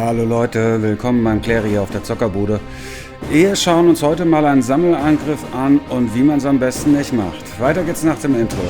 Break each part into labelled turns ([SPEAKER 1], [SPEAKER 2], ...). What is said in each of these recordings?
[SPEAKER 1] Hallo Leute, willkommen beim Clary hier auf der Zockerbude. Wir schauen uns heute mal einen Sammelangriff an und wie man es am besten nicht macht. Weiter geht's nach dem Intro.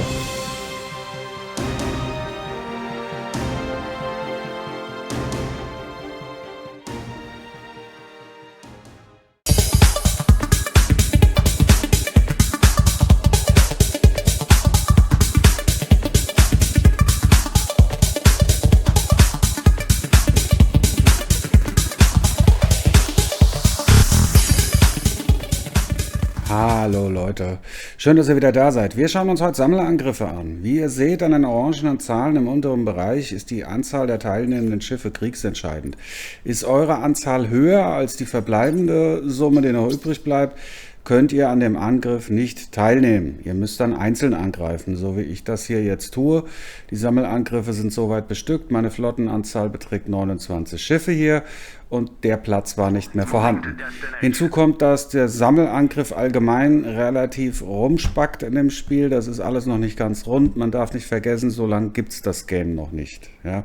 [SPEAKER 1] Hallo Leute, schön, dass ihr wieder da seid. Wir schauen uns heute Sammelangriffe an. Wie ihr seht an den orangenen Zahlen im unteren Bereich ist die Anzahl der teilnehmenden Schiffe kriegsentscheidend. Ist eure Anzahl höher als die verbleibende Summe, die noch übrig bleibt, könnt ihr an dem Angriff nicht teilnehmen. Ihr müsst dann einzeln angreifen, so wie ich das hier jetzt tue. Die Sammelangriffe sind soweit bestückt. Meine Flottenanzahl beträgt 29 Schiffe hier und der Platz war nicht mehr vorhanden. Hinzu kommt, dass der Sammelangriff allgemein relativ rumspackt in dem Spiel. Das ist alles noch nicht ganz rund. Man darf nicht vergessen, so lange gibt es das Game noch nicht. Ja.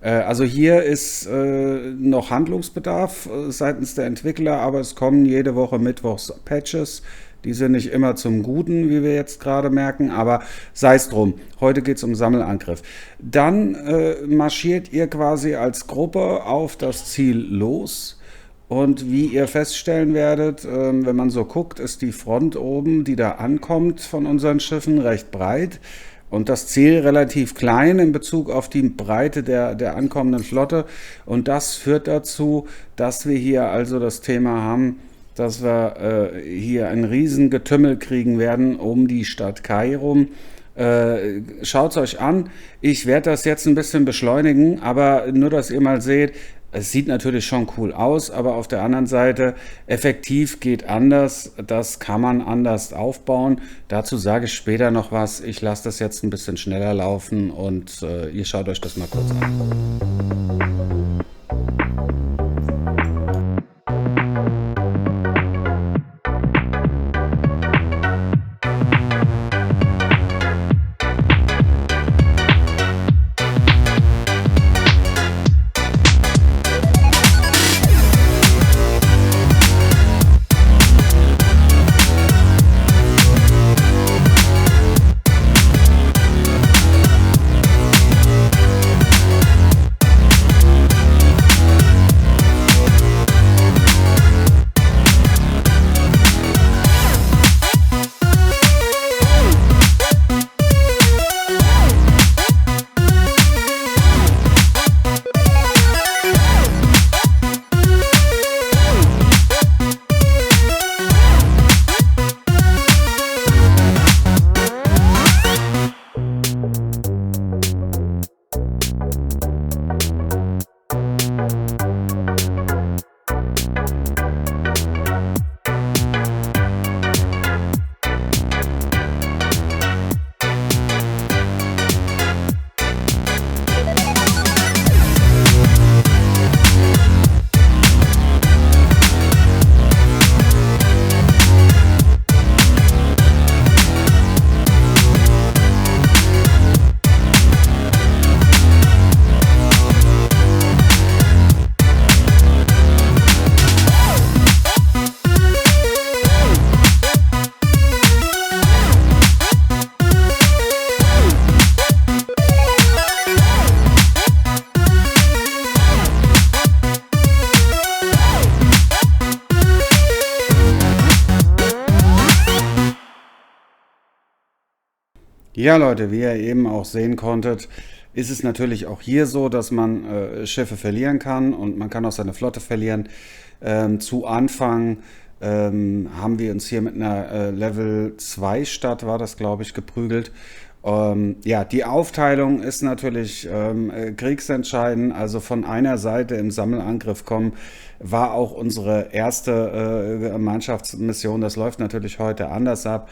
[SPEAKER 1] Also hier ist noch Handlungsbedarf seitens der Entwickler, aber es kommen jede Woche mittwochs Patches. Die sind nicht immer zum Guten, wie wir jetzt gerade merken, aber sei es drum. Heute geht es um Sammelangriff. Dann marschiert ihr quasi als Gruppe auf das Ziel los. Und wie ihr feststellen werdet, wenn man so guckt, ist die Front oben, die da ankommt von unseren Schiffen, recht breit. Und das Ziel relativ klein in Bezug auf die Breite der ankommenden Flotte. Und das führt dazu, dass wir hier also das Thema haben, dass wir hier ein Riesengetümmel kriegen werden um die Stadt Kai rum. Schaut es euch an. Ich werde das jetzt ein bisschen beschleunigen, aber nur, dass ihr mal seht, es sieht natürlich schon cool aus, aber auf der anderen Seite, effektiv geht anders. Das kann man anders aufbauen. Dazu sage ich später noch was. Ich lasse das jetzt ein bisschen schneller laufen und ihr schaut euch das mal kurz an. Ja Leute, wie ihr eben auch sehen konntet, ist es natürlich auch hier so, dass man Schiffe verlieren kann und man kann auch seine Flotte verlieren. Zu Anfang haben wir uns hier mit einer Level 2 Stadt, war das glaube ich, geprügelt. Ja, die Aufteilung ist natürlich kriegsentscheidend. Also von einer Seite im Sammelangriff kommen, war auch unsere erste Mannschaftsmission. Das läuft natürlich heute anders ab.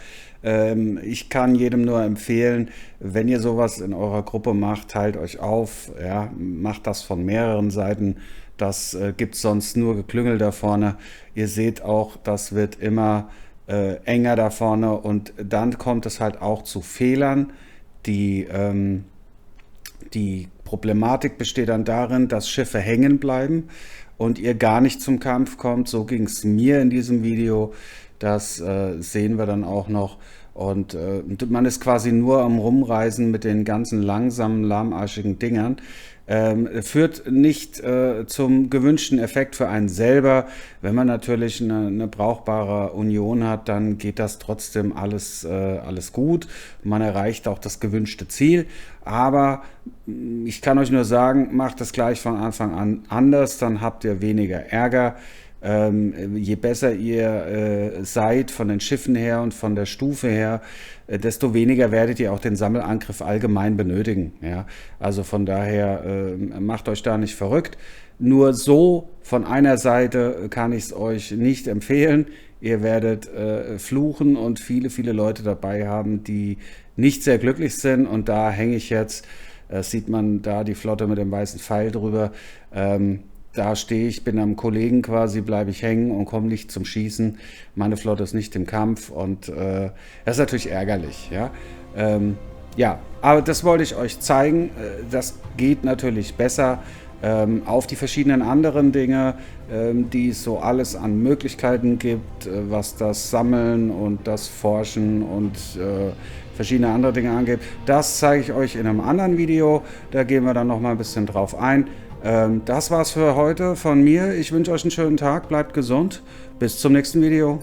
[SPEAKER 1] Ich kann jedem nur empfehlen, wenn ihr sowas in eurer Gruppe macht, teilt euch auf, ja, macht das von mehreren Seiten. Das gibt sonst nur Geklüngel da vorne. Ihr seht auch, das wird immer enger da vorne und dann kommt es halt auch zu Fehlern, die Problematik besteht dann darin, dass Schiffe hängen bleiben und ihr gar nicht zum Kampf kommt. So ging es mir in diesem Video. Das sehen wir dann auch noch. Und man ist quasi nur am Rumreisen mit den ganzen langsamen, lahmarschigen Dingern. Führt nicht zum gewünschten Effekt für einen selber. Wenn man natürlich eine brauchbare Union hat, dann geht das trotzdem alles gut. Man erreicht auch das gewünschte Ziel. Aber ich kann euch nur sagen, macht das gleich von Anfang an anders, dann habt ihr weniger Ärger. Je besser ihr seid von den Schiffen her und von der Stufe her, desto weniger werdet ihr auch den Sammelangriff allgemein benötigen. Ja? Also von daher macht euch da nicht verrückt. Nur so von einer Seite kann ich es euch nicht empfehlen. Ihr werdet fluchen und viele, viele Leute dabei haben, die nicht sehr glücklich sind. Und da hänge ich jetzt, sieht man da die Flotte mit dem weißen Pfeil drüber. Da stehe ich, bin am Kollegen quasi, bleibe ich hängen und komme nicht zum Schießen. Meine Flotte ist nicht im Kampf und das ist natürlich ärgerlich. Ja? Ja, aber das wollte ich euch zeigen. Das geht natürlich besser. Auf die verschiedenen anderen Dinge, die es so alles an Möglichkeiten gibt, was das Sammeln und das Forschen und verschiedene andere Dinge angeht. Das zeige ich euch in einem anderen Video. Da gehen wir dann noch mal ein bisschen drauf ein. Das war's für heute von mir. Ich wünsche euch einen schönen Tag, bleibt gesund. Bis zum nächsten Video.